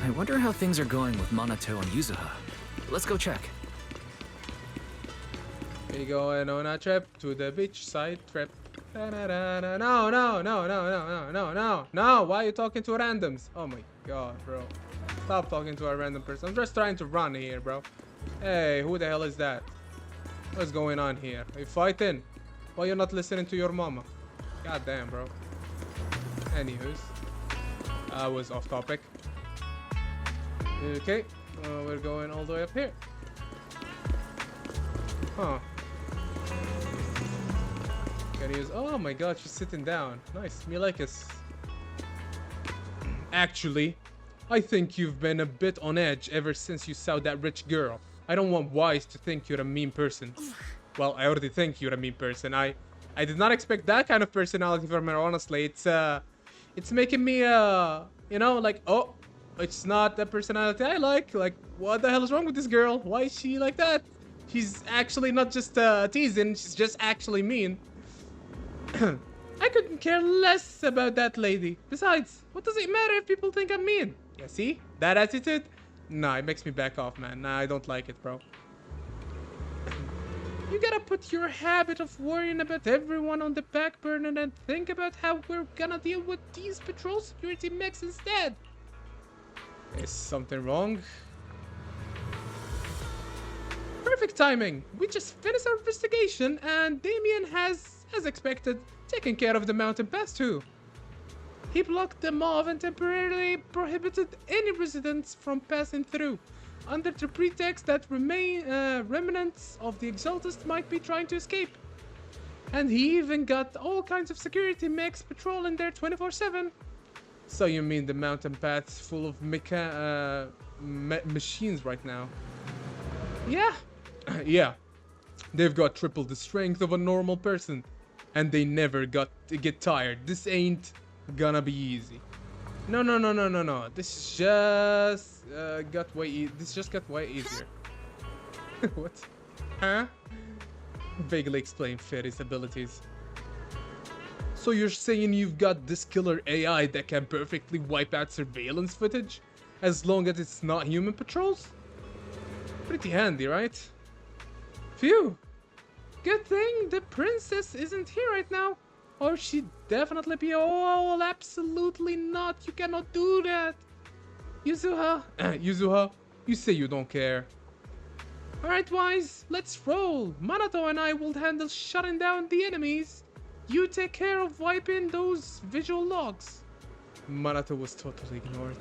I wonder how things are going with Minato and Yuzuha. Let's go check. We going on a trip to the beach side trip. Da-da-da-da. No, no, no, no, no, no, no, no, no. Why are you talking to randoms? Oh my god, bro. Stop talking to a random person. I'm just trying to run here, bro. Hey, who the hell is that? What's going on here? Are you fighting? Why you not listening to your mama? God damn, bro. Anywho's. I was off topic. Okay. We're going all the way up here. Huh. Can use. Oh my god, she's sitting down. Nice. Me like us. Actually, I think you've been a bit on edge ever since you saw that rich girl. I don't want Wise to think you're a mean person. Well, I already think you're a mean person. I did not expect that kind of personality from her, honestly. It's making me, you know, like, oh, it's not the personality I like. Like, what the hell is wrong with this girl? Why is she like that? She's actually not just teasing, she's just actually mean. I couldn't care less about that lady. Besides, what does it matter if people think I'm mean? Yeah, see? That attitude? Nah, it makes me back off, man. Nah, I don't like it, bro. You gotta put your habit of worrying about everyone on the back burner and think about how we're gonna deal with these patrol security mechs instead. Is something wrong? Perfect timing. We just finished our investigation and Damien has, as expected, taken care of the mountain pass too. He blocked them off and temporarily prohibited any residents from passing through, under the pretext that remnants of the Exaltist might be trying to escape. And he even got all kinds of security mechs patrolling there 24/7. So you mean the mountain path's full of machines right now? Yeah. Yeah. They've got triple the strength of a normal person. And they never get tired. This ain't gonna be easy. No. This just got way easier. What? Huh? Vaguely explain Fairy's abilities. So you're saying you've got this killer AI that can perfectly wipe out surveillance footage as long as it's not human patrols? Pretty handy, right? Phew. Good thing the princess isn't here right now. Or she'd definitely be all absolutely not. You cannot do that. Yuzuha, you say you don't care. Alright, Wise, let's roll. Minato and I will handle shutting down the enemies. You take care of wiping those visual logs. Minato was totally ignored.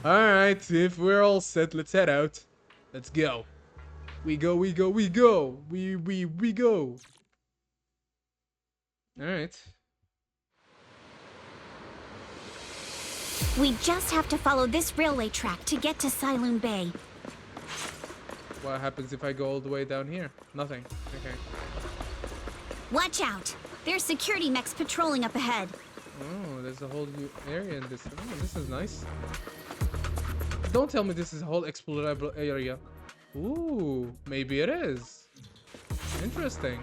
Alright, if we're all set, let's head out. Let's go. We go. We go. Alright. We just have to follow this railway track to get to Sailoon Bay. What happens if I go all the way down here? Nothing. Okay. Watch out! There's security mechs patrolling up ahead. Oh, there's a whole new area in this. Oh, this is nice. Don't tell me this is a whole explorable area. Ooh, maybe it is. Interesting.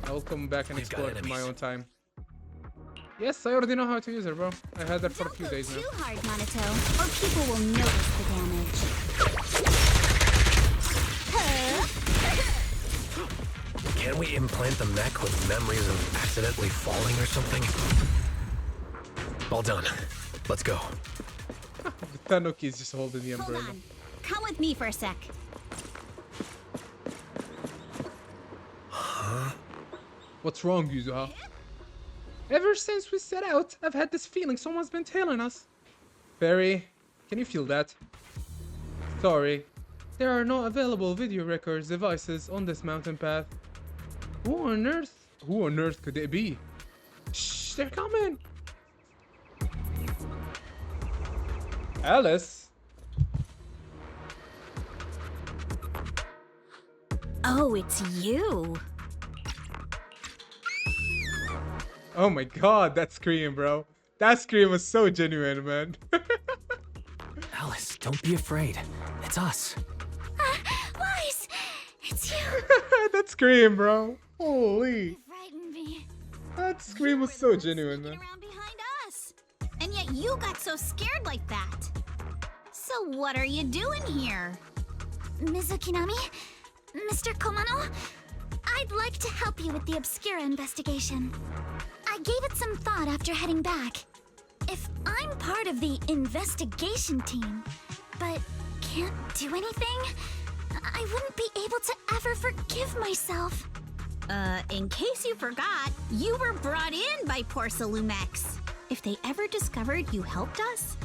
I'll come back and explore it in my own time. Yes, I already know how to use it, bro. I had that for a few days now. Don't go too hard, Minato, or people will notice the damage. Can we implant the mech with memories of accidentally falling or something? All done. Let's go. Tanuki is just holding the umbrella. Hold on. Come with me for a sec. Huh? What's wrong, Yuzuha? Ever since we set out, I've had this feeling someone's been tailing us. Barry, can you feel that? Sorry. There are no available video records devices on this mountain path. Who on earth could it be? Shh, they're coming! Alice? Oh, it's you. Oh my god, that scream, bro. That scream was so genuine, man. Alice, don't be afraid. It's us. Wise, it's you. That scream, bro. Holy. You frightened me. That scream was so genuine, man. Around behind us. And yet you got so scared like that. So what are you doing here? Ms. Ukinami? Mr. Komano? I'd like to help you with the Obscura investigation. I gave it some thought after heading back. If I'm part of the investigation team, but can't do anything, I wouldn't be able to ever forgive myself. In case you forgot, you were brought in by Porcelumex. If they ever discovered you helped us,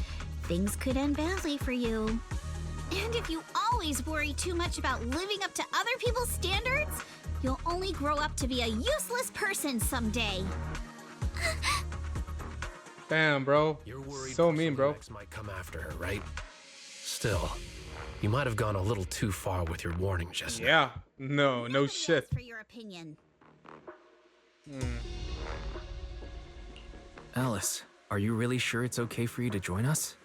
things could end badly for you. And if you always worry too much about living up to other people's standards, you'll only grow up to be a useless person someday. Damn, bro. You're worried So mean, bro. Porcelumex might come after her, right? Still, you might have gone a little too far with your warning just now. Yeah. No Nobody shit. asked for your opinion. Alice, are you really sure it's okay for you to join us?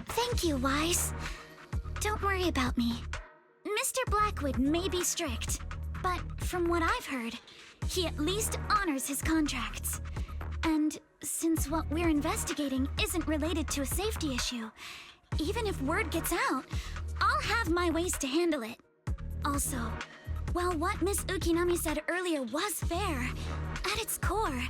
Thank you, Wise. Don't worry about me. Mr. Blackwood may be strict, but from what I've heard, he at least honors his contracts. And since what we're investigating isn't related to a safety issue, even if word gets out, I'll have my ways to handle it. Also, while what Miss Ukinami said earlier was fair, at its core,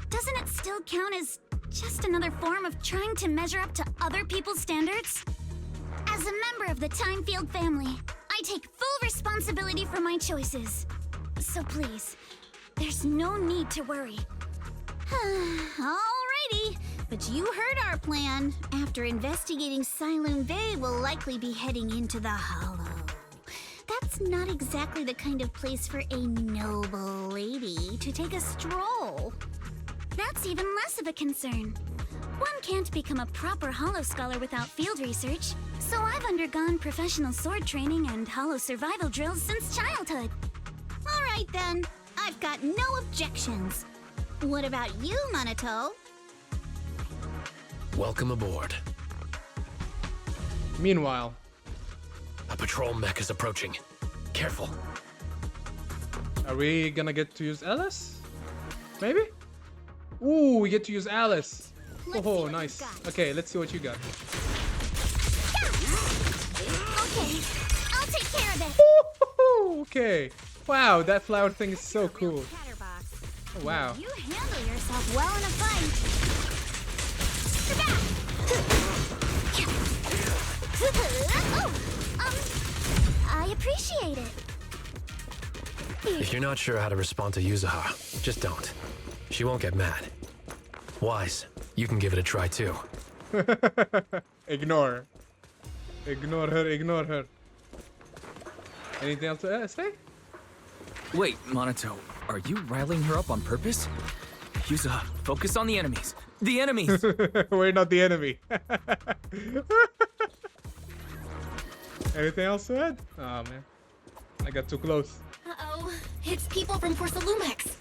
doesn't it still count as just another form of trying to measure up to other people's standards? As a member of the Timefield family, I take full responsibility for my choices. So please, there's no need to worry. Alrighty, but you heard our plan. After investigating Siloon Bay, we'll likely be heading into the Hollow. That's not exactly the kind of place for a noble lady to take a stroll. That's even less of a concern. One can't become a proper Hollow scholar without field research, so I've undergone professional sword training and Hollow survival drills since childhood. Alright then, I've got no objections. What about you, Minato? Welcome aboard. Meanwhile, A patrol mech is approaching. Careful. are we gonna get to use Alice? Maybe? Ooh, we get to use Alice. Let's see Oh, what nice. you've got. Okay, let's see what you got. Okay, I'll take care of it. Woo-hoo-hoo, okay. Wow, that flower thing is so cool. Chatterbox. Oh, wow. You handle yourself well in a fight. You're back. I appreciate it. If you're not sure how to respond to Yuzuha, just don't. She won't get mad. Wise, you can give it a try too. Ignore. Ignore her, ignore her. Anything else to say? Wait, Minato, are you riling her up on purpose? Yuzuha, focus on the enemies. The enemies! We're not the enemy. Anything else to add? Oh man, I got too close. Uh-oh, it's people from Porcelumex.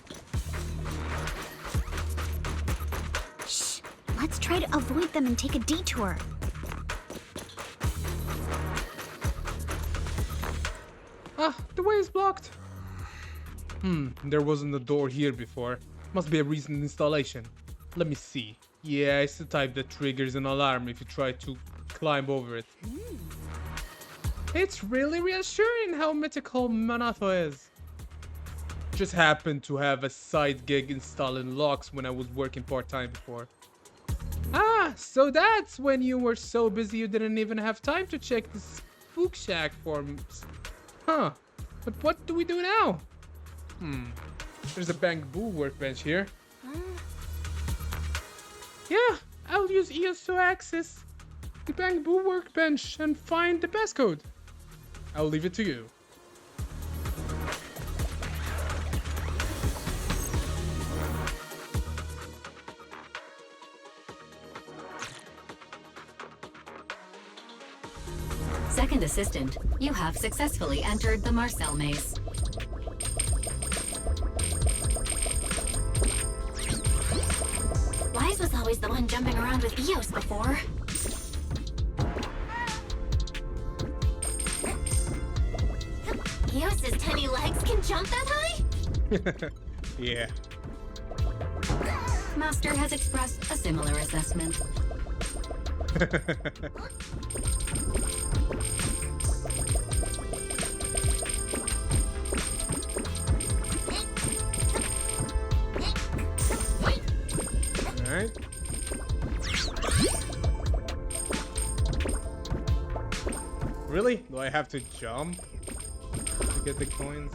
Shh, let's try to avoid them and take a detour. Ah, the way is blocked. There wasn't a door here before. Must be a recent installation. Let me see. Yeah, it's the type that triggers an alarm if you try to climb over it. It's really reassuring how mythical Minato is. Just happened to have a side gig installing locks when I was working part-time before. Ah, so that's when you were so busy you didn't even have time to check the spook shack forms. Huh, but what do we do now? There's a bamboo workbench here. Yeah, I'll use EOS to access the bamboo workbench and find the passcode. I'll leave it to you. Second assistant, you have successfully entered the Marcel maze. Wise was always the one jumping around with Eos before. Eos's tiny legs can jump that high? Yeah. Master has expressed a similar assessment. Alright. Really? Do I have to jump to get the coins?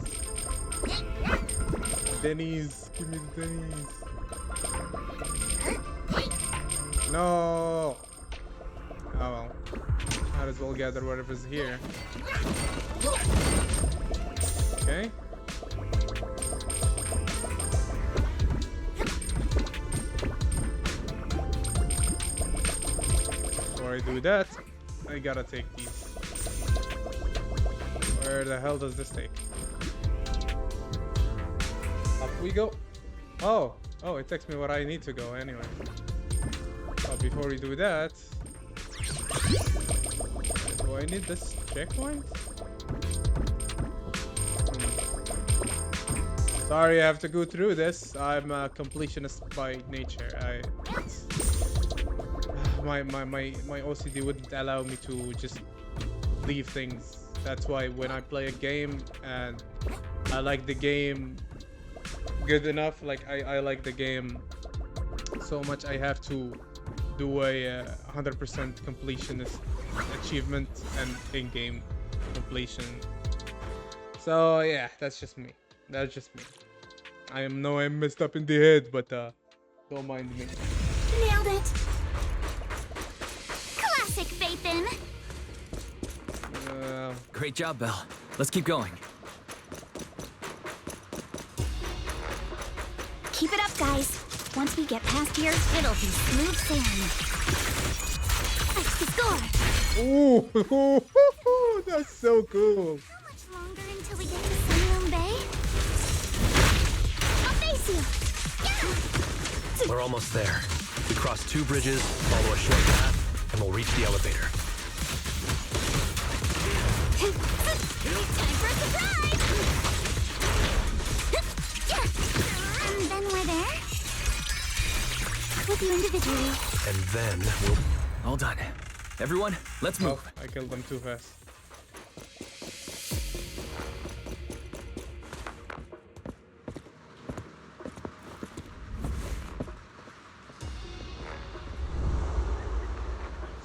Denny's, give me the Denny's. No. Oh well. Might as well gather whatever's here. Okay. Before I do that, I gotta take these. Where the hell does this take? Up we go. Oh, it takes me where I need to go anyway. But before we do that, do I need this checkpoint? Sorry, I have to go through this. I'm a completionist by nature. My OCD wouldn't allow me to just leave things. That's why when I play a game and I like the game good enough, like I like the game so much, I have to do a 100% completionist achievement and in-game completion. So yeah, that's just me. That's just me. I'm messed up in the head, but don't mind me. Nailed it. Classic Phaethon. Great job, Belle. Let's keep going. Keep it up, guys. Once we get past here, it'll be smooth sailing. That's the score. Ooh, that's so cool. How much longer until we get to Sunroom Bay? I'll face you. Yeah. We're almost there. We cross 2 bridges, follow a short path, and we'll reach the elevator. Time for a surprise! And then we're there. With you individually. And then we'll... All done. Everyone, let's move. Oh, I killed them too fast.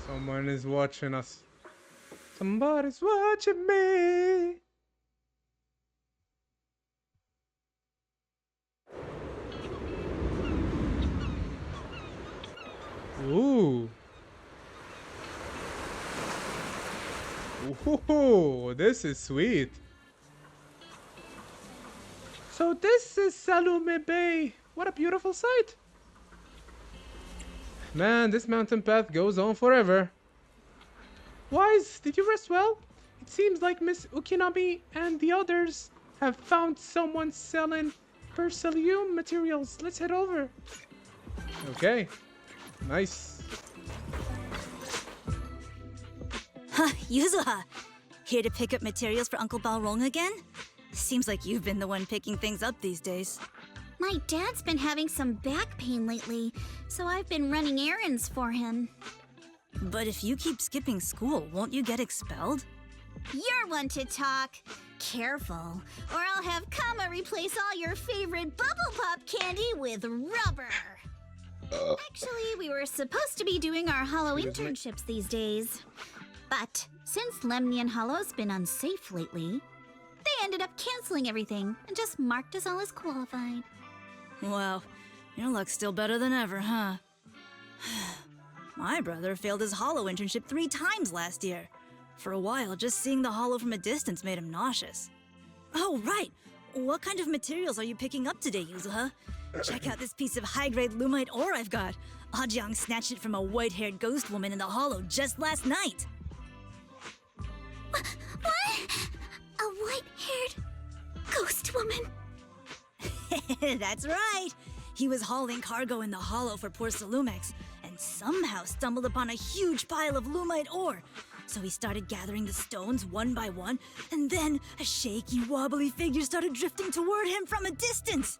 Someone is watching us. Somebody's watching me. Ooh. Ooh, this is sweet. So this is Salome Bay. What a beautiful sight. Man, this mountain path goes on forever. Wise, did you rest well? It seems like Miss Ukinami and the others have found someone selling Perselume materials. Let's head over. Okay. Nice. Huh, Yuzuha! Here to pick up materials for Uncle Balrog again? Seems like you've been the one picking things up these days. My dad's been having some back pain lately, so I've been running errands for him. But if you keep skipping school, won't you get expelled? You're one to talk. Careful, or I'll have Kama replace all your favorite Bubble Pop candy with rubber. Actually, we were supposed to be doing our Hollow internships these days. But since Lemnian Hollow's been unsafe lately, they ended up canceling everything and just marked us all as qualified. Wow, your luck's still better than ever, huh? My brother failed his Hollow internship 3 times last year. For a while, just seeing the Hollow from a distance made him nauseous. Oh, right! What kind of materials are you picking up today, Yuzuha? Check out this piece of high-grade lumite ore I've got. Ajang snatched it from a white-haired ghost woman in the Hollow just last night. What? A white-haired ghost woman? That's right! He was hauling cargo in the Hollow for poor Salumex, and somehow stumbled upon a huge pile of lumite ore. So he started gathering the stones one by one, and then a shaky, wobbly figure started drifting toward him from a distance.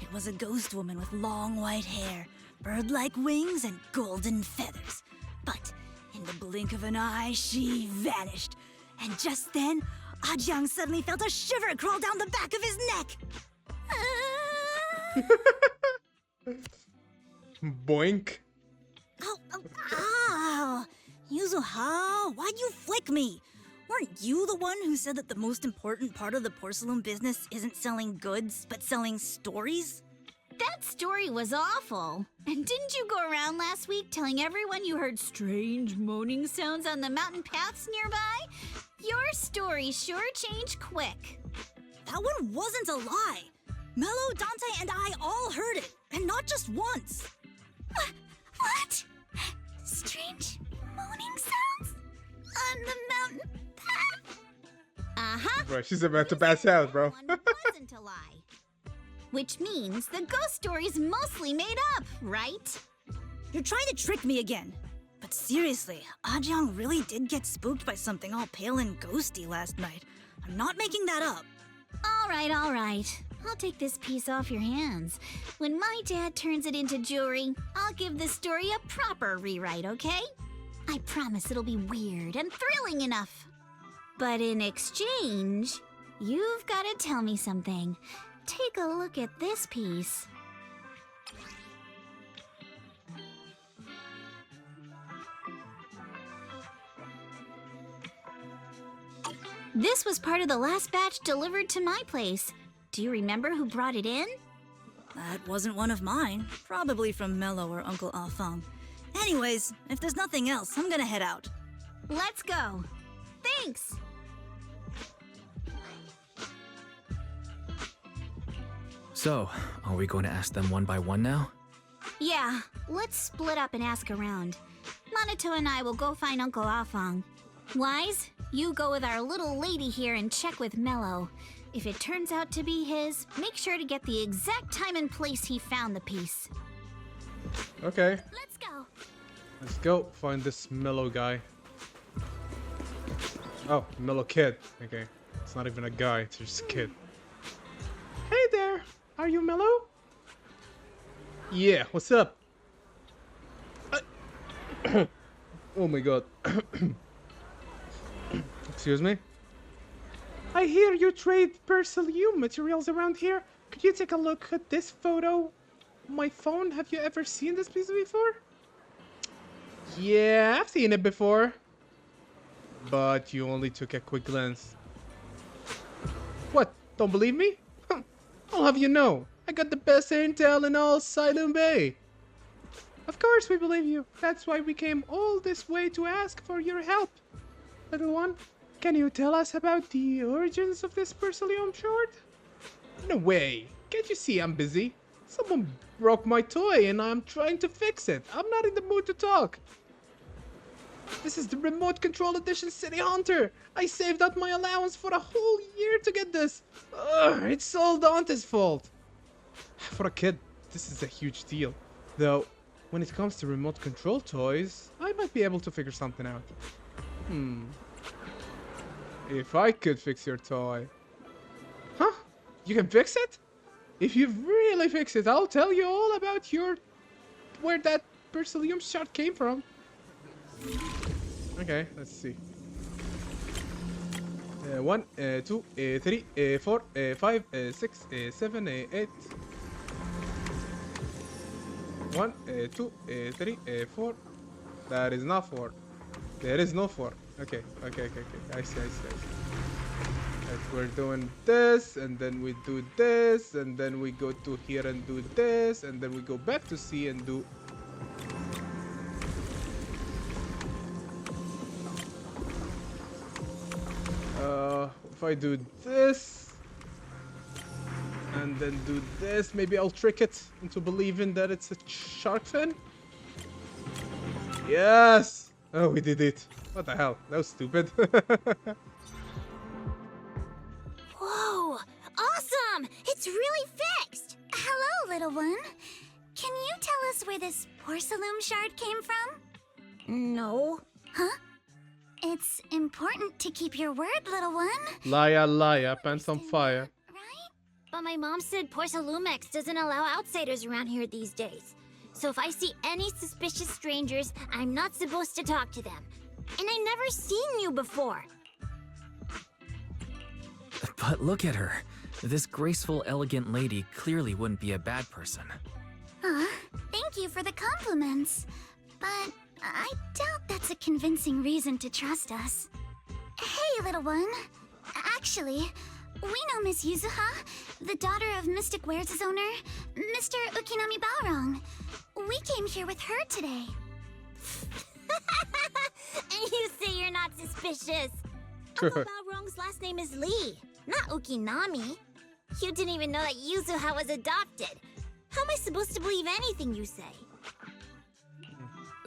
It was a ghost woman with long white hair, bird-like wings, and golden feathers. But in the blink of an eye, she vanished. And just then, Ajiang suddenly felt a shiver crawl down the back of his neck. Boink. Ow! Yuzuha, why'd you flick me? Weren't you the one who said that the most important part of the porcelain business isn't selling goods, but selling stories? That story was awful. And didn't you go around last week telling everyone you heard strange moaning sounds on the mountain paths nearby? Your story sure changed quick. That one wasn't a lie. Mello, Dante, and I all heard it, and not just once. What? Strange moaning sounds? On the mountain path? Uh-huh. Bro, she's about to pass out, bro. One wasn't a lie. Which means the ghost story's mostly made up, right? You're trying to trick me again. But seriously, Ajiang really did get spooked by something all pale and ghosty last night. I'm not making that up. All right. I'll take this piece off your hands. When my dad turns it into jewelry, I'll give this story a proper rewrite, okay? I promise it'll be weird and thrilling enough. But in exchange, you've got to tell me something. Take a look at this piece. This was part of the last batch delivered to my place. Do you remember who brought it in? That wasn't one of mine. Probably from Mello or Uncle Afang. Anyways, if there's nothing else, I'm gonna head out. Let's go. Thanks. So, are we going to ask them one by one now? Yeah, let's split up and ask around. Monato and I will go find Uncle Afang. Wise, you go with our little lady here and check with Mello. If it turns out to be his, make sure to get the exact time and place he found the piece. Okay, Let's go. let's go find this Mellow guy. Oh, Mellow kid. Okay, it's not even a guy, it's just a kid. Hey there, are you Mellow? Yeah, what's up? Oh my god. Excuse me? I hear you trade Perseum materials around here. Could you take a look at this photo? My phone, have you ever seen this piece before? Yeah, I've seen it before. But you only took a quick glance. What? Don't believe me? I'll have you know, I got the best intel in all Silent Bay. Of course we believe you. That's why we came all this way to ask for your help. Little one, can you tell us about the origins of this Perseum shard? No way. Can't you see I'm busy? Someone broke my toy and I'm trying to fix it. I'm not in the mood to talk. This is the remote control edition City Hunter. I saved up my allowance for a whole year to get this. Ugh, it's all Dante's fault. For a kid, this is a huge deal. Though, when it comes to remote control toys, I might be able to figure something out. If I could fix your toy. Huh? You can fix it? If you really fix it, I'll tell you all about where that Perseum shot came from. Okay, let's see. 1, 2, 3, 4, 5, 6, 7, 8. 1, 2, 3, 4. That is not 4. There is no 4. Okay. I see. Right, we're doing this, and then we do this, and then we go to here and do this, and then we go back to C and do. If I do this, and then do this, maybe I'll trick it into believing that it's a shark fin. Yes! Oh, we did it. What the hell? That was stupid. Whoa! Awesome! It's really fixed! Hello, little one. Can you tell us where this porcelain shard came from? No. Huh? It's important to keep your word, little one. Liar, pants on fire. Right? But my mom said Porcelumex doesn't allow outsiders around here these days. So if I see any suspicious strangers, I'm not supposed to talk to them. And I never seen you before. But look at her. This graceful, elegant lady clearly wouldn't be a bad person. Thank you for the compliments. But I doubt that's a convincing reason to trust us. Hey, little one. Actually, we know Miss Yuzuha, the daughter of Mystic Wares' owner, Mr. Ukinami Balrong. We came here with her today. And you say you're not suspicious. Uncle Balrong's last name is Lee, not Ukinami. You didn't even know that Yuzuha was adopted. How am I supposed to believe anything you say?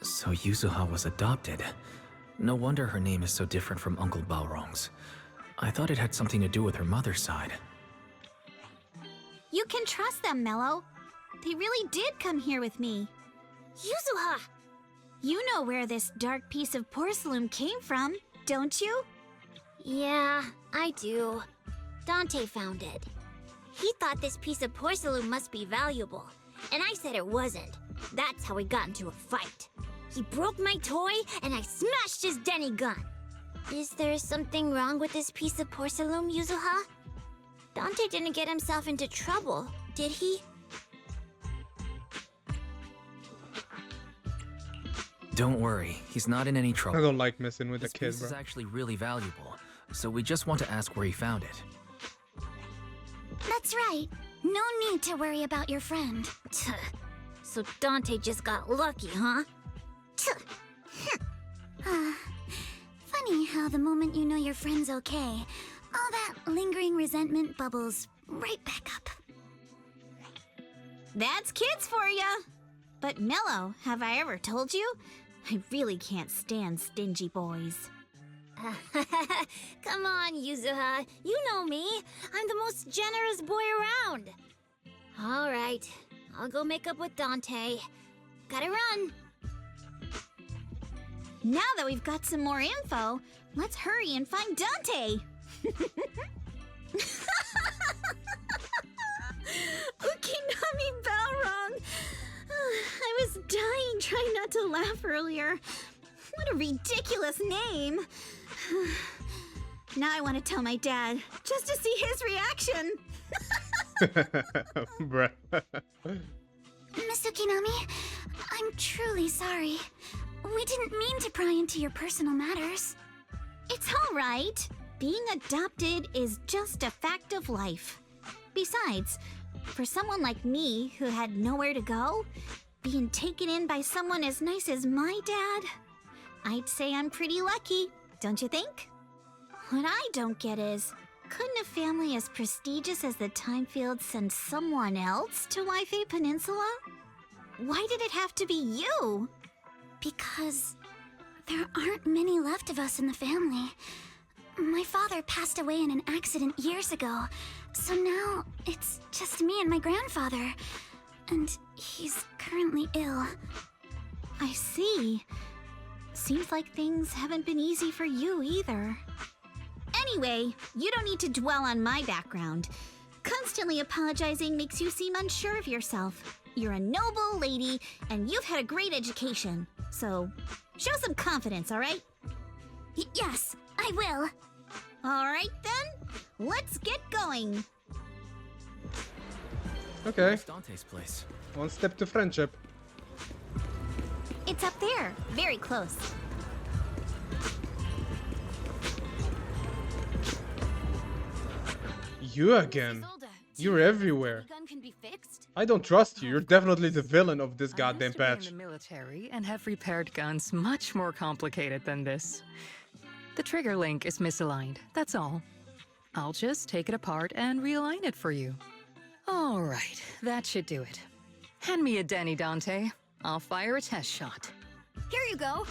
So Yuzuha was adopted. No wonder her name is so different from Uncle Balrong's. I thought it had something to do with her mother's side. You can trust them, Mello. They really did come here with me. Yuzuha! You know where this dark piece of porcelain came from, don't you? Yeah, I do. Dante found it. He thought this piece of porcelain must be valuable, and I said it wasn't. That's how we got into a fight. He broke my toy, and I smashed his Denny gun. Is there something wrong with this piece of porcelain, Yuzuha? Dante didn't get himself into trouble, did he? Don't worry, he's not in any trouble. I don't like messing with the This kid, piece is bro. actually really valuable, so we just want to ask where he found it. That's right. No need to worry about your friend. So Dante just got lucky, huh? Funny how the moment you know your friend's okay, all that lingering resentment bubbles right back up. That's kids for ya! But Mello, have I ever told you? I really can't stand stingy boys. Come on, Yuzuha. You know me. I'm the most generous boy around. All right. I'll go make up with Dante. Gotta run. Now that we've got some more info, let's hurry and find Dante. Ukinami Balrong. I was dying trying not to laugh earlier. What a ridiculous name. Now I want to tell my dad, just to see his reaction. Bruh. Miss Ukinami, I'm truly sorry. We didn't mean to pry into your personal matters. It's all right. Being adopted is just a fact of life. Besides, for someone like me who had nowhere to go, being taken in by someone as nice as my dad, I'd say I'm pretty lucky, don't you think? What I don't get is, couldn't a family as prestigious as the Timefields send someone else to Waifei Peninsula? Why did it have to be you? Because there aren't many left of us in the family. My father passed away in an accident years ago, so now it's just me and my grandfather. And he's currently ill. I see. Seems like things haven't been easy for you either. Anyway, you don't need to dwell on my background. Constantly apologizing makes you seem unsure of yourself. You're a noble lady, and you've had a great education. So, show some confidence, all right? Yes, I will. All right, then. Let's get going. Okay, Where's Dante's place? one step to friendship. It's up there, very close. You again. You're everywhere. Gun can be fixed? I don't trust you. You're definitely the villain of this I goddamn used to be patch. in the military and have repaired guns much more complicated than this. The trigger link is misaligned, that's all. I'll just take it apart and realign it for you. All right, that should do it. Hand me a Denny, Dante. I'll fire a test shot. Here you go.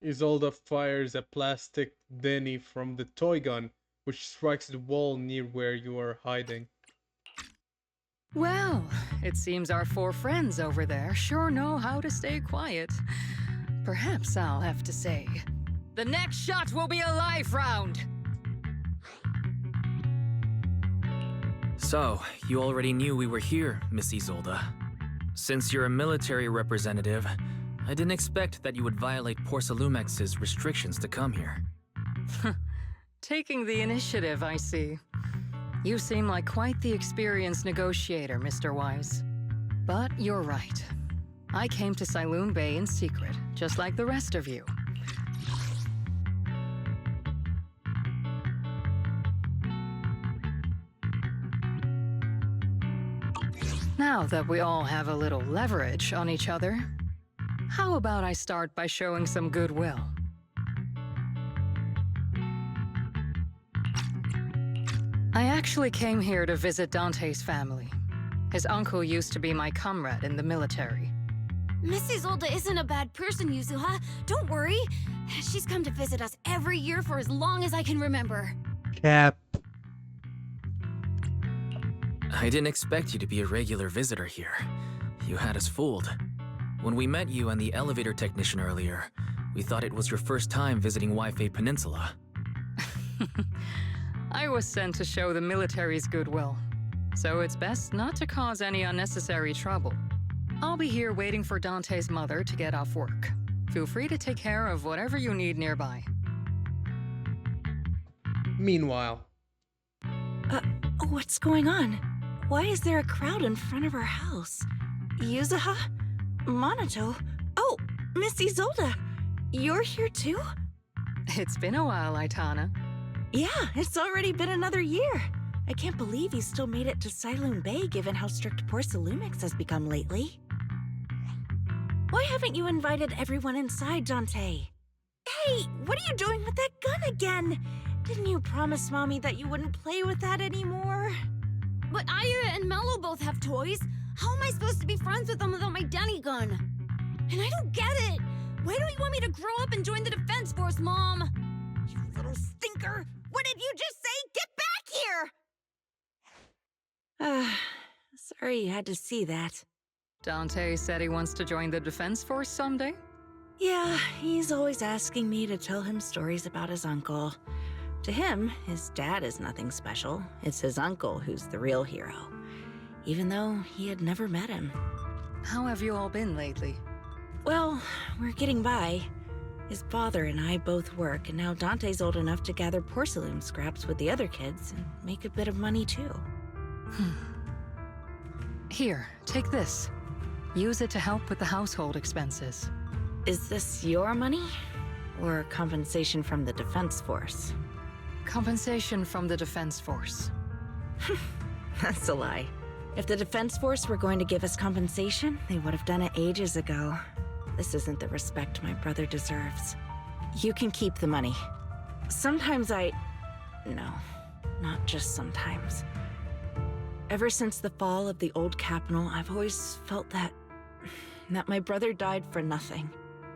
Isolde fires a plastic Denny from the toy gun, which strikes the wall near where you are hiding. Well, it seems our four friends over there sure know how to stay quiet. Perhaps I'll have to say, the next shot will be a live round! So, you already knew we were here, Miss Isolde. Since you're a military representative, I didn't expect that you would violate Porcelumex's restrictions to come here. Taking the initiative, I see. You seem like quite the experienced negotiator, Mr. Wise. But you're right. I came to Saloon Bay in secret, just like the rest of you. Now that we all have a little leverage on each other, how about I start by showing some goodwill? I actually came here to visit Dante's family. His uncle used to be my comrade in the military. Miss Isolde isn't a bad person, Yuzuha. Don't worry. She's come to visit us every year for as long as I can remember. Cap. I didn't expect you to be a regular visitor here. You had us fooled. When we met you and the elevator technician earlier, we thought it was your first time visiting Waifei Peninsula. I was sent to show the military's goodwill, so it's best not to cause any unnecessary trouble. I'll be here waiting for Dante's mother to get off work. Feel free to take care of whatever you need nearby. Meanwhile. What's going on? Why is there a crowd in front of our house? Yuzuha? Monato? Oh, Miss Isolde! You're here too? It's been a while, Aitana. Yeah, it's already been another year. I can't believe you still made it to Saloon Bay given how strict Porcelumix has become lately. Why haven't you invited everyone inside, Dante? Hey, what are you doing with that gun again? Didn't you promise Mommy that you wouldn't play with that anymore? But Aya and Mello both have toys. How am I supposed to be friends with them without my Denny gun? And I don't get it. Why don't you want me to grow up and join the Defense Force, Mom? You little stinker! What did you just say? Get back here! Sorry you had to see that. Dante said he wants to join the Defense Force someday? Yeah, he's always asking me to tell him stories about his uncle. To him, his dad is nothing special. It's his uncle who's the real hero, even though he had never met him. How have you all been lately? Well, we're getting by. His father and I both work, and now Dante's old enough to gather porcelain scraps with the other kids and make a bit of money too. Here, take this. Use it to help with the household expenses. Is this your money? Or compensation from the Defense Force? Compensation from the Defense Force. That's a lie. If the Defense Force were going to give us compensation, they would have done it ages ago. This isn't the respect my brother deserves. You can keep the money. Sometimes No, not just sometimes. Ever since the fall of the old capital, I've always felt that my brother died for nothing,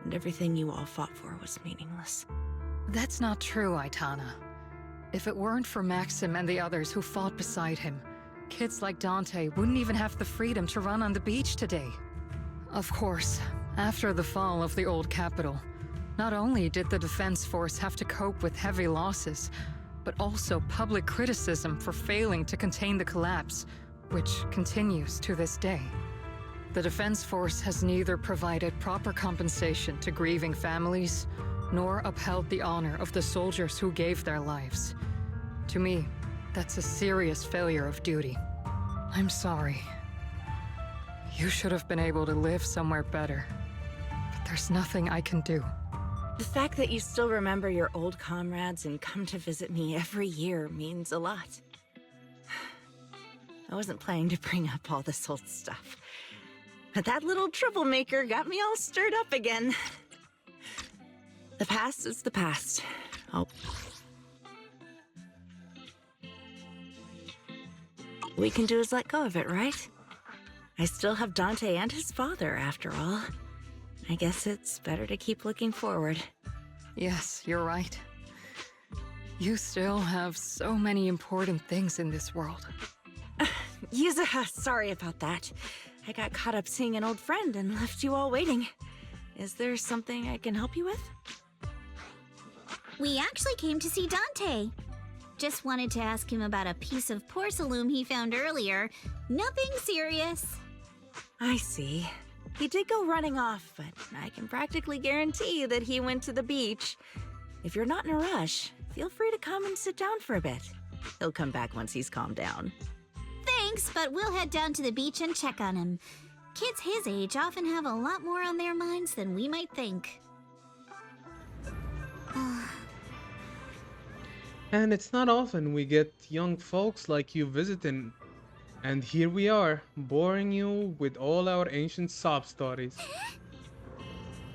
and everything you all fought for was meaningless. That's not true, Aitana. If it weren't for Maxim and the others who fought beside him, kids like Dante wouldn't even have the freedom to run on the beach today. Of course, after the fall of the old capital, not only did the Defense Force have to cope with heavy losses, but also public criticism for failing to contain the collapse, which continues to this day. The Defense Force has neither provided proper compensation to grieving families, nor upheld the honor of the soldiers who gave their lives. To me, that's a serious failure of duty. I'm sorry. You should have been able to live somewhere better, but there's nothing I can do. The fact that you still remember your old comrades and come to visit me every year means a lot. I wasn't planning to bring up all this old stuff, but that little troublemaker got me all stirred up again. The past is the past. Oh. We can do is let go of it, right? I still have Dante and his father, after all. I guess it's better to keep looking forward. Yes, you're right. You still have so many important things in this world. Yuzuha, sorry about that. I got caught up seeing an old friend and left you all waiting. Is there something I can help you with? We actually came to see Dante. Just wanted to ask him about a piece of porcelain he found earlier. Nothing serious. I see. He did go running off, but I can practically guarantee you that he went to the beach. If you're not in a rush, feel free to come and sit down for a bit. He'll come back once he's calmed down. Thanks, but we'll head down to the beach and check on him. Kids his age often have a lot more on their minds than we might think. And it's not often we get young folks like you visiting. And here we are, boring you with all our ancient sob stories.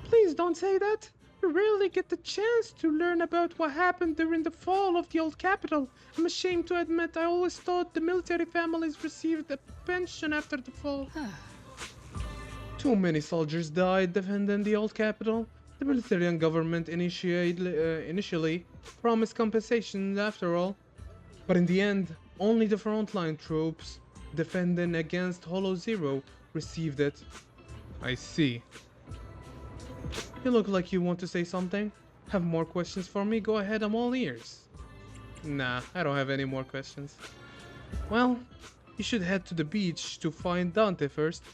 Please don't say that. You rarely get the chance to learn about what happened during the fall of the old capital. I'm ashamed to admit I always thought the military families received a pension after the fall. Too many soldiers died defending the old capital. The military government initially promised compensation after all. But in the end, only the frontline troops defending against Hollow Zero received it. I see. You look like you want to say something. Have more questions for me? Go ahead, I'm all ears. Nah, I don't have any more questions. Well, you should head to the beach to find Dante first.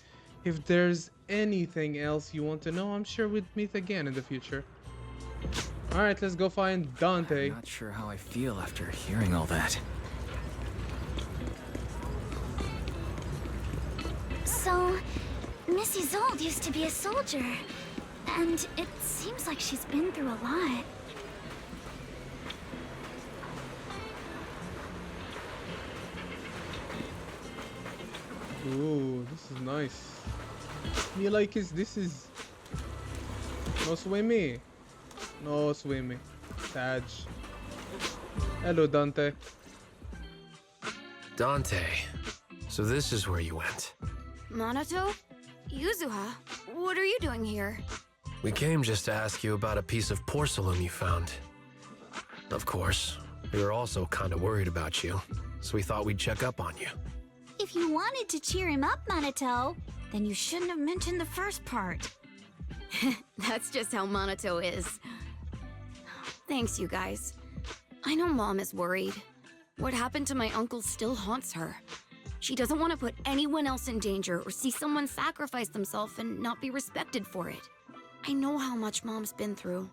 If there's anything else you want to know, I'm sure we'd meet again in the future. Alright, let's go find Dante. I'm not sure how I feel after hearing all that. So, Miss Isolde used to be a soldier, and it seems like she's been through a lot. Ooh, this is nice. Me like this is no swimmy. No swimmy. Taj. Hello, Dante. Dante. So this is where you went. Minato? Yuzuha? What are you doing here? We came just to ask you about a piece of porcelain you found. Of course, we were also kind of worried about you, so we thought we'd check up on you. If you wanted to cheer him up, Minato, then you shouldn't have mentioned the first part. That's just how Minato is. Thanks, you guys. I know Mom is worried. What happened to my uncle still haunts her. She doesn't want to put anyone else in danger or see someone sacrifice themselves and not be respected for it. I know how much Mom's been through.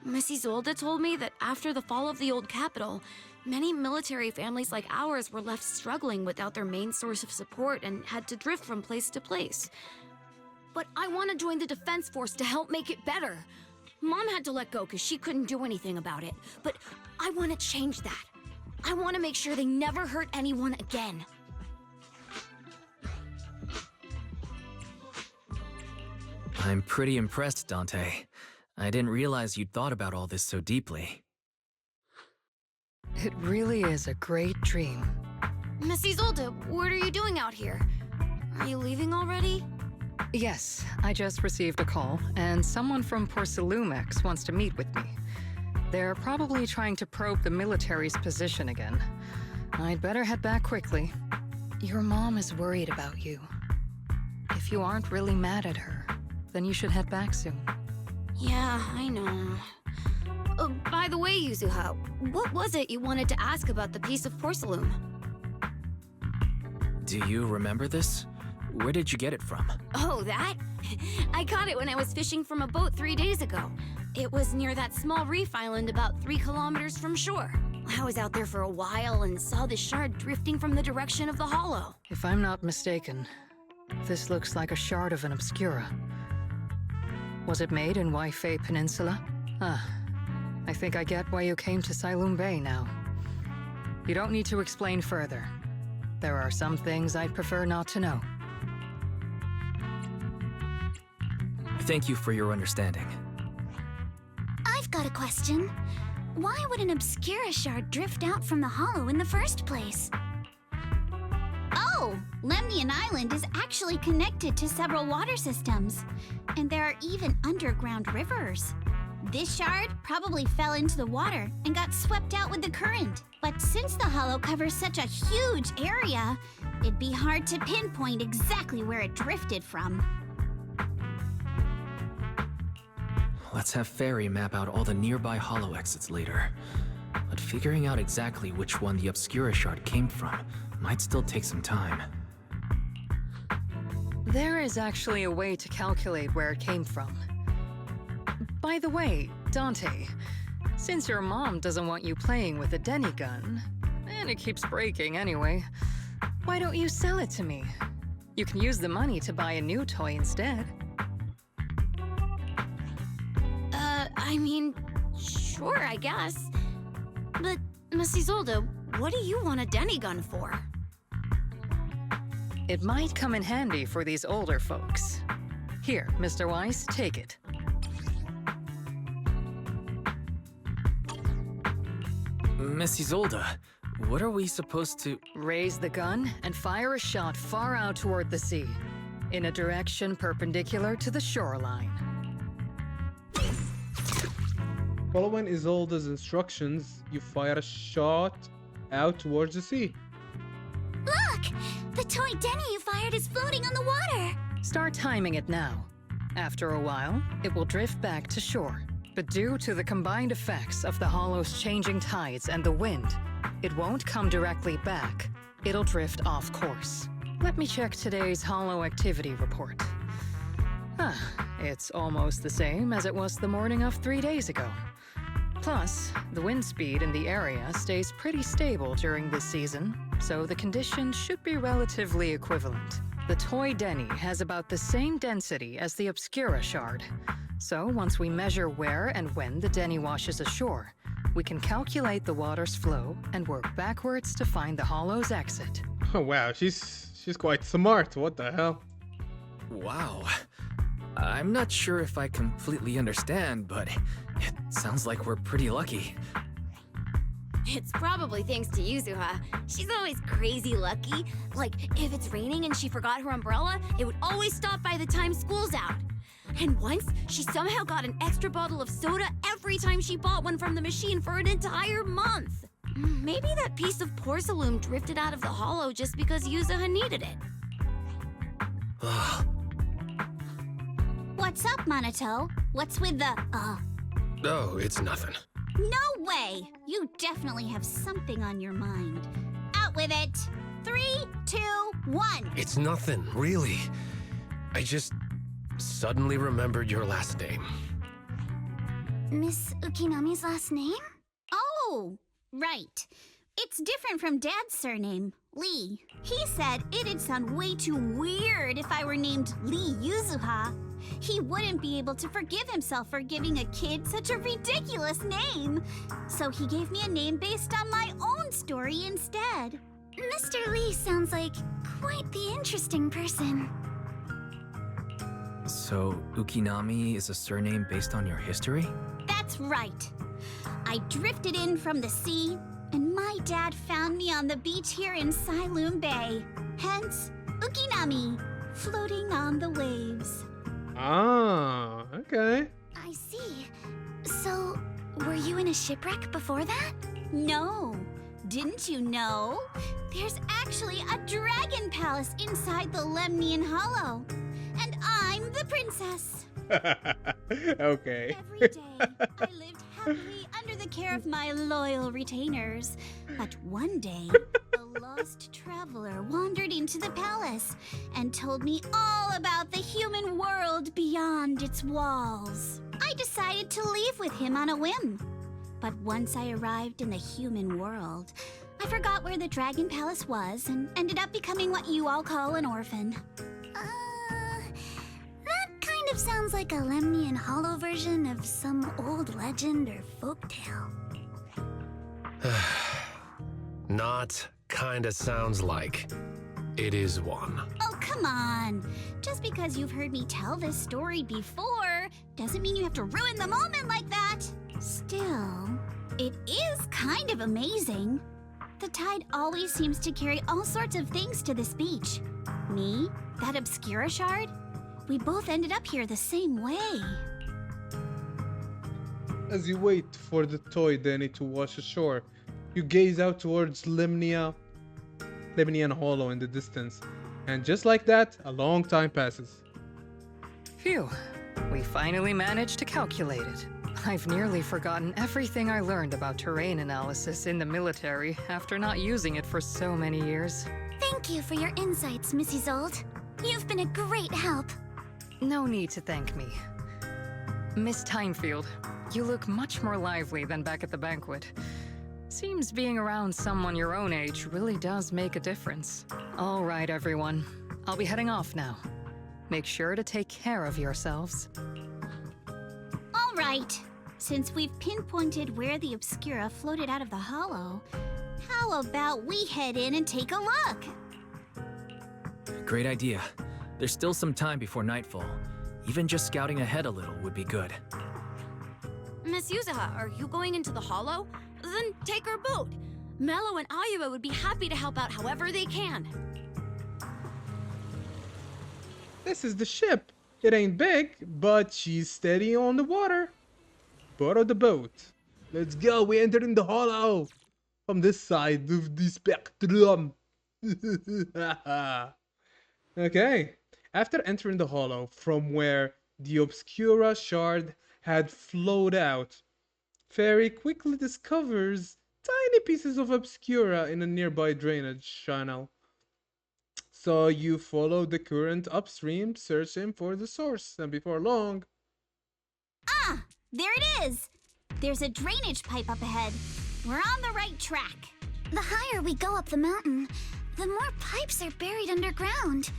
Miss Isolde told me that after the fall of the old capital, many military families like ours were left struggling without their main source of support and had to drift from place to place. But I want to join the defense force to help make it better. Mom had to let go because she couldn't do anything about it, but I want to change that. I want to make sure they never hurt anyone again. I'm pretty impressed, Dante. I didn't realize you'd thought about all this so deeply. It really is a great dream. Miss Isolde, what are you doing out here? Are you leaving already? Yes, I just received a call, and someone from Porcelumex wants to meet with me. They're probably trying to probe the military's position again. I'd better head back quickly. Your mom is worried about you. If you aren't really mad at her, then you should head back soon. Yeah, I know. By the way, Yuzuha, what was it you wanted to ask about the piece of porcelain? Do you remember this? Where did you get it from? Oh, that? I caught it when I was fishing from a boat 3 days ago. It was near that small reef island about 3 kilometers from shore. I was out there for a while and saw the shard drifting from the direction of the hollow. If I'm not mistaken, this looks like a shard of an obscura. Was it made in Waifei Peninsula? Ah, I think I get why you came to Silum Bay now. You don't need to explain further. There are some things I'd prefer not to know. Thank you for your understanding. I've got a question. Why would an Obscura shard drift out from the hollow in the first place? Oh, Lemnian Island is actually connected to several water systems, and there are even underground rivers. This shard probably fell into the water and got swept out with the current. But since the hollow covers such a huge area, it'd be hard to pinpoint exactly where it drifted from. Let's have Fairy map out all the nearby hollow exits later. But figuring out exactly which one the Obscura shard came from might still take some time. There is actually a way to calculate where it came from. By the way, Dante, since your mom doesn't want you playing with a Denny gun, and it keeps breaking anyway, why don't you sell it to me? You can use the money to buy a new toy instead. I mean, sure, I guess. But, Miss Isolde, what do you want a Denny gun for? It might come in handy for these older folks. Here, Mr. Weiss, take it. Miss Isolde, what are we supposed to— Raise the gun and fire a shot far out toward the sea, in a direction perpendicular to the shoreline. Following Isolde's instructions, you fire a shot out towards the sea. Look! The toy Denny you fired is floating on the water! Start timing it now. After a while, it will drift back to shore. But due to the combined effects of the hollow's changing tides and the wind, it won't come directly back. It'll drift off course. Let me check today's hollow activity report. It's almost the same as it was the morning of 3 days ago. Plus, the wind speed in the area stays pretty stable during this season, so the conditions should be relatively equivalent. The toy Denny has about the same density as the Obscura shard. So once we measure where and when the Denny washes ashore, we can calculate the water's flow and work backwards to find the hollow's exit. Oh wow, she's quite smart. What the hell? Wow. I'm not sure if I completely understand, but it sounds like we're pretty lucky. It's probably thanks to Yuzuha. She's always crazy lucky. Like, if it's raining and she forgot her umbrella, it would always stop by the time school's out. And once, she somehow got an extra bottle of soda every time she bought one from the machine for an entire month. Maybe that piece of porcelain drifted out of the hollow just because Yuzuha needed it. What's up, Monato? What's with the, Oh, it's nothing. No way! You definitely have something on your mind. Out with it! 3, 2, 1! It's nothing, really. I just suddenly remembered your last name. Miss Ukinami's last name? Oh, right. It's different from Dad's surname, Lee. He said it'd sound way too weird if I were named Lee Yuzuha. He wouldn't be able to forgive himself for giving a kid such a ridiculous name. So he gave me a name based on my own story instead. Mr. Lee sounds like quite the interesting person. So, Ukinami is a surname based on your history? That's right. I drifted in from the sea, and my dad found me on the beach here in Sailoon Bay. Hence, Ukinami, floating on the waves. Ah, okay. I see. So, were you in a shipwreck before that? No. Didn't you know? There's actually a dragon palace inside the Lemnian Hollow. And I'm the princess. Okay. Every day, I lived happily under the care of my loyal retainers. But one day, a lost traveler wandered into the palace and told me all about the human world beyond its walls. I decided to leave with him on a whim. But once I arrived in the human world, I forgot where the Dragon Palace was and ended up becoming what you all call an orphan. That kind of sounds like a Lemnian Hollow version of some old legend or folktale. Not kinda sounds like. It is one. Oh, come on. Just because you've heard me tell this story before doesn't mean you have to ruin the moment like that. Still, it is kind of amazing. The tide always seems to carry all sorts of things to this beach. Me, that Obscura shard, we both ended up here the same way. As you wait for the toy Denny to wash ashore, you gaze out towards Lemnian Hollow in the distance. And just like that, a long time passes. Phew, we finally managed to calculate it. I've nearly forgotten everything I learned about terrain analysis in the military after not using it for so many years. Thank you for your insights, Miss Isolde. You've been a great help. No need to thank me. Miss Timefield, you look much more lively than back at the banquet. Seems being around someone your own age really does make a difference. All right, everyone. I'll be heading off now. Make sure to take care of yourselves. All right. Since we've pinpointed where the Obscura floated out of the hollow, how about we head in and take a look? Great idea. There's still some time before nightfall. Even just scouting ahead a little would be good. Miss Yuzuha, are you going into the hollow? Then take our boat. Mello and Ayuba would be happy to help out however they can. This is the ship. It ain't big, but she's steady on the water. Borrow the boat. Let's go, we entered in the hollow. From this side of the spectrum. Okay. After entering the hollow from where the Obscura shard had flowed out, Fairy quickly discovers tiny pieces of Obscura in a nearby drainage channel. So you follow the current upstream, searching for the source, and before long... Ah! There it is! There's a drainage pipe up ahead. We're on the right track. The higher we go up the mountain, the more pipes are buried underground.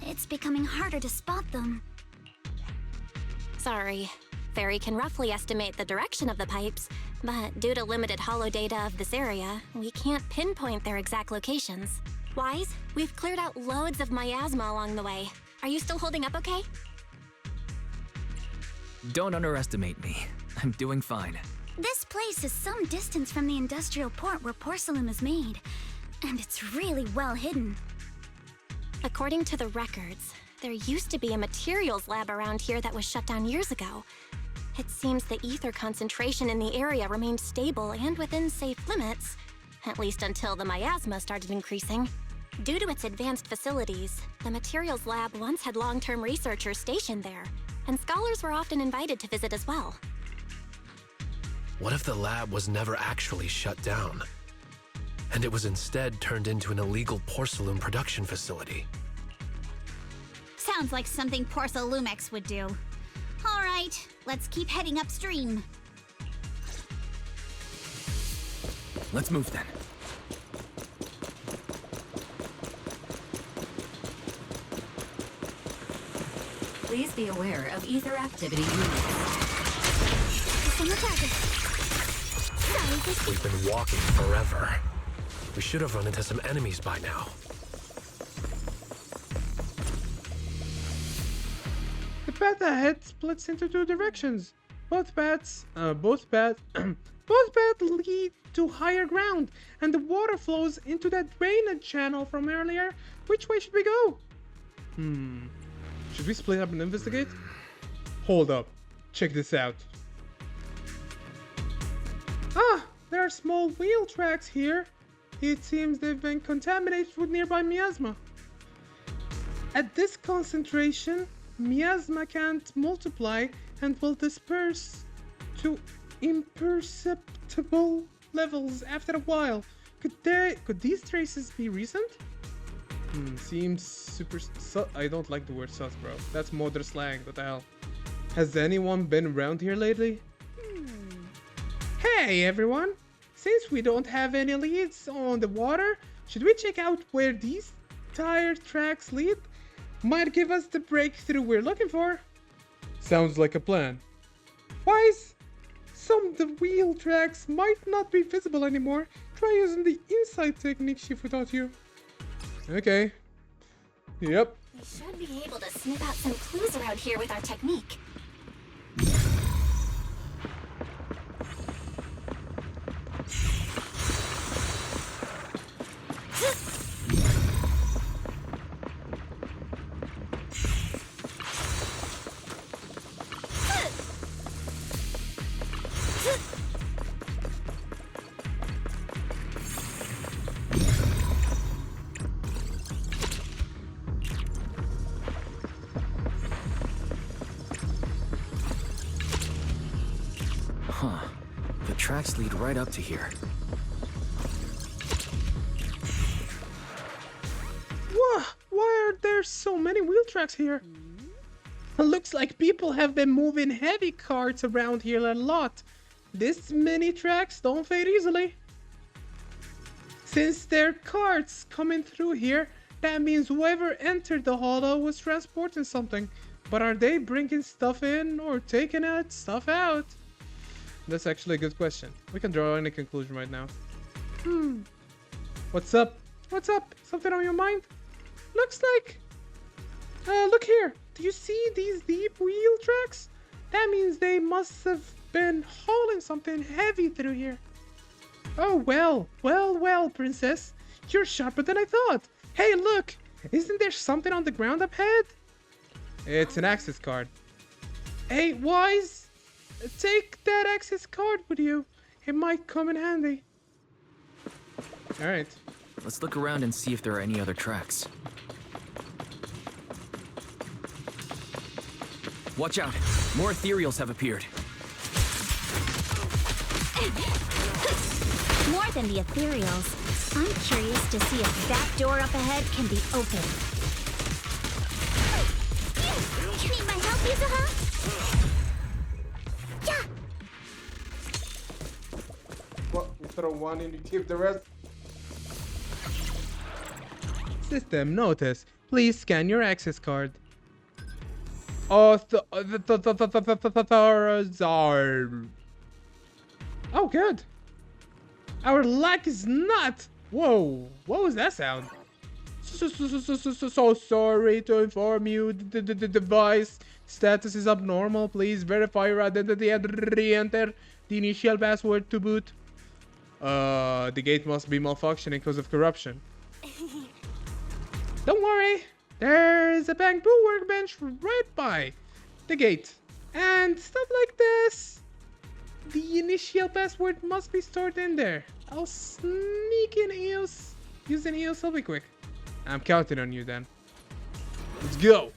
It's becoming harder to spot them. Sorry. Fairy can roughly estimate the direction of the pipes, but due to limited holo data of this area, we can't pinpoint their exact locations. Wise, we've cleared out loads of miasma along the way. Are you still holding up okay? Don't underestimate me. I'm doing fine. This place is some distance from the industrial port where porcelain is made, and it's really well hidden. According to the records, there used to be a materials lab around here that was shut down years ago. It seems the ether concentration in the area remained stable and within safe limits, at least until the miasma started increasing. Due to its advanced facilities, the materials lab once had long-term researchers stationed there, and scholars were often invited to visit as well. What if the lab was never actually shut down, and it was instead turned into an illegal porcelain production facility? Sounds like something Porcelumex would do. All right, let's keep heading upstream. Let's move then. Please be aware of ether activity units. We've been walking forever. We should have run into some enemies by now. The path ahead splits into two directions. Both paths lead to higher ground, and the water flows into that drainage channel from earlier. Which way should we go? Should we split up and investigate? Hold up. Check this out. Ah, there are small wheel tracks here. It seems they've been contaminated with nearby miasma. At this concentration, miasma can't multiply and will disperse to imperceptible levels after a while. Could these traces be recent? Seems super... I don't like the word sus, bro. That's modern slang. What the hell? Has anyone been around here lately? Hey, everyone! Since we don't have any leads on the water, should we check out where these tire tracks lead? Might give us the breakthrough we're looking for. Sounds like a plan. Wise, some of the wheel tracks might not be visible anymore. Try using the insight technique Shifu taught you. Okay. Yep. We should be able to sniff out some clues around here with our technique. Huh. The tracks lead right up to here. Why are there so many wheel tracks here? Looks like people have been moving heavy carts around here a lot. This many tracks don't fade easily. Since there are carts coming through here, that means whoever entered the hollow was transporting something. But are they bringing stuff in or taking stuff out? That's actually a good question. We can draw any conclusion right now. What's up? What's up? Something on your mind? Looks like... look here. Do you see these deep wheel tracks? That means they must have been hauling something heavy through here. Oh, well, princess. You're sharper than I thought. Hey, look. Isn't there something on the ground up ahead? It's an access card. Hey, Wise. Take that access card with you. It might come in handy. Alright. Let's look around and see if there are any other tracks. Watch out! More ethereals have appeared. More than the ethereals, I'm curious to see if that door up ahead can be opened. You need my help, Yuzuha? Yeah! What? You throw one and you keep the rest? System notice. Please scan your access card. Oh, good. Our luck is not. Whoa, what was that sound? So sorry to inform you, the device status is abnormal. Please verify your identity and re-enter the initial password to boot. The gate must be malfunctioning because of corruption. Don't worry, there's a bamboo workbench right by the gate. And stuff like this. The initial password must be stored in there. I'll sneak in EOS. Using EOS will be quick. I'm counting on you then. Let's go.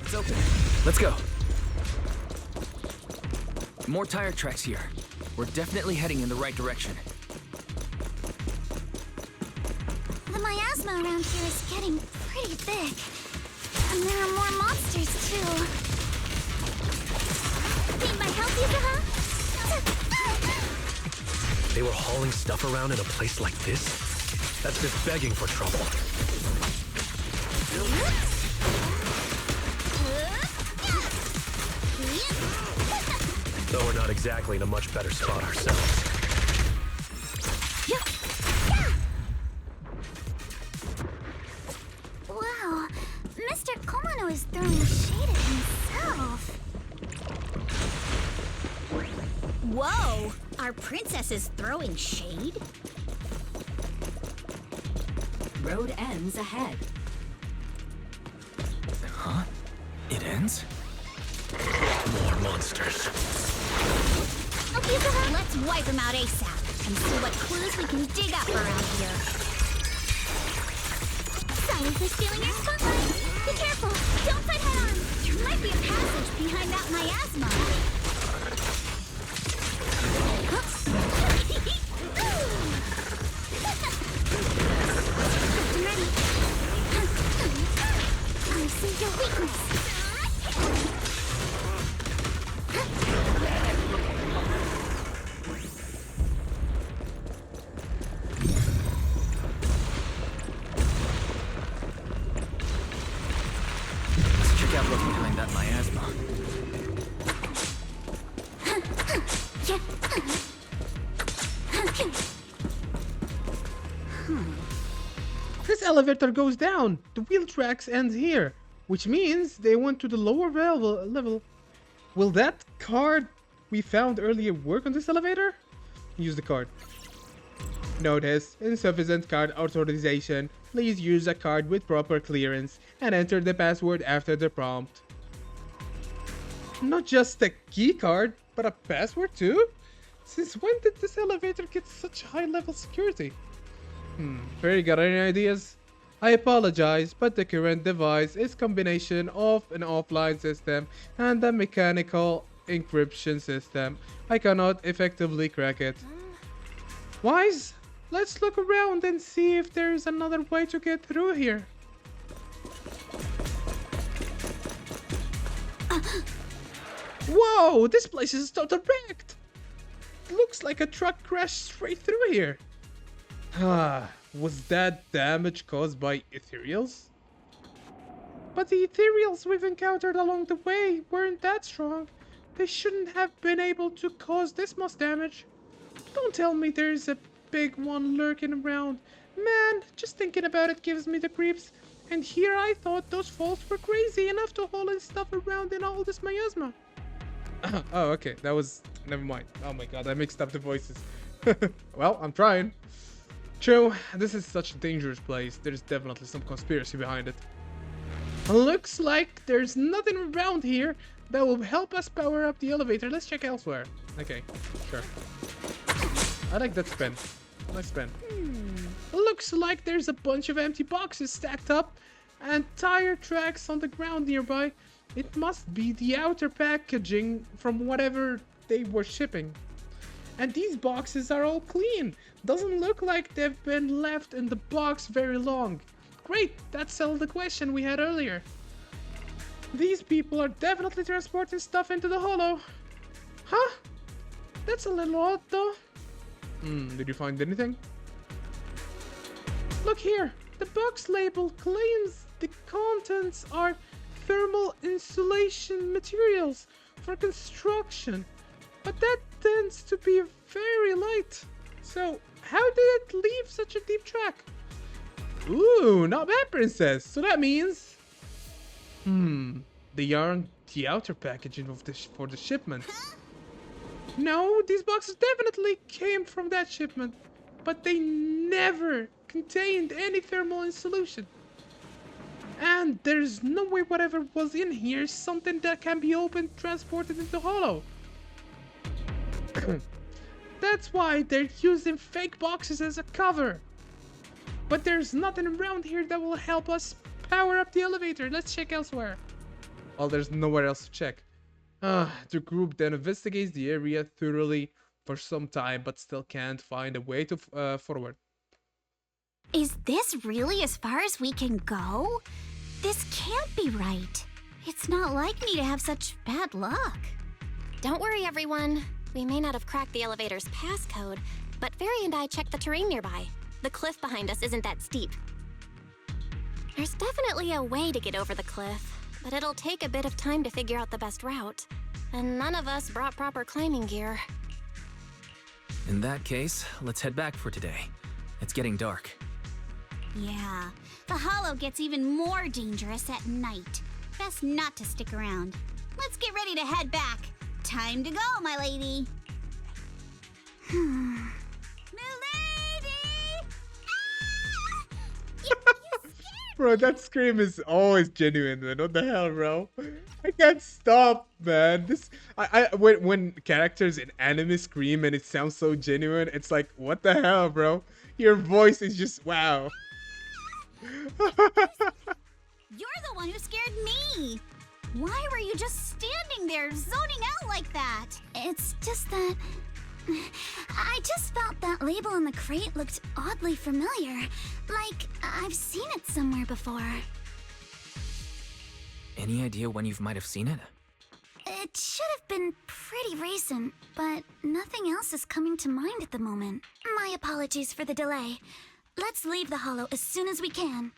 It's open. Let's go. More tire tracks here. We're definitely heading in the right direction. The miasma around here is getting pretty big. And there are more monsters, too. Need my help, Yuzuha? They were hauling stuff around in a place like this? That's just begging for trouble. Though we're not exactly in a much better spot ourselves. Wow, Mr. Komano is throwing shade at himself. Whoa, our princess is throwing shade? Road ends ahead. Huh? It ends? More monsters. Okay, let's wipe them out ASAP and see what clues we can dig up around here. Sorry for stealing your spotlight. Be careful, don't fight head on. There might be a passage behind that miasma. I'm ready. I see your weakness. Let's check out what's behind that miasma. This elevator goes down. The wheel tracks end here, which means they went to the lower level. Will that card we found earlier work on this elevator? Use the card. Notice, insufficient card authorization. Please use a card with proper clearance and enter the password after the prompt. Not just a key card, but a password too? Since when did this elevator get such high level security? Very got any ideas? I apologize, but the current device is combination of an offline system and a mechanical encryption system. I cannot effectively crack it. Wise, let's look around and see if there is another way to get through here. Whoa, this place is total wrecked. Looks like a truck crashed straight through here. Was that damage caused by ethereals? But the ethereals we've encountered along the way weren't that strong. They shouldn't have been able to cause this much damage. Don't tell me there's a big one lurking around. Man, just thinking about it gives me the creeps. And here I thought those falls were crazy enough to haul in stuff around in all this miasma. Oh, okay, that was... never mind. Oh my god, I mixed up the voices. Well, I'm trying. True, this is such a dangerous place. There's definitely some conspiracy behind it. Looks like there's nothing around here that will help us power up the elevator. Let's check elsewhere. Okay, sure. I like that spin. Nice spin. Looks like there's a bunch of empty boxes stacked up and tire tracks on the ground nearby. It must be the outer packaging from whatever they were shipping. And these boxes are all clean. Doesn't look like they've been left in the box very long. Great, that settled the question we had earlier. These people are definitely transporting stuff into the hollow. Huh? That's a little odd though. Did you find anything? Look here. The box label claims the contents are thermal insulation materials for construction. But that tends to be very light. So, how did it leave such a deep track? Ooh, not bad, princess. So that means... they aren't the outer packaging of for the shipment. No, these boxes definitely came from that shipment. But they never contained any thermal insulation. And there's no way whatever was in here is something that can be opened, transported into hollow. That's why they're using fake boxes as a cover. But there's nothing around here that will help us power up the elevator. Let's check elsewhere. Well, there's nowhere else to check. The group then investigates the area thoroughly for some time, but still can't find a way to forward. Is this really as far as we can go? This can't be right. It's not like me to have such bad luck. Don't worry, everyone. We may not have cracked the elevator's passcode, but Fairy and I checked the terrain nearby. The cliff behind us isn't that steep. There's definitely a way to get over the cliff, but it'll take a bit of time to figure out the best route. And none of us brought proper climbing gear. In that case, let's head back for today. It's getting dark. Yeah, the hollow gets even more dangerous at night. Best not to stick around. Let's get ready to head back. Time to go, my lady. Milady! Bro, that scream is always genuine, man. What the hell, bro? I can't stop, man. When characters in anime scream and it sounds so genuine, it's like, what the hell, bro? Your voice is just wow. You're the one who scared me. Why were you just standing there, zoning out like that? It's just that I just felt that label on the crate looked oddly familiar. Like I've seen it somewhere before. Any idea when you might have seen it? It should have been pretty recent, but nothing else is coming to mind at the moment. My apologies for the delay. Let's leave the hollow as soon as we can.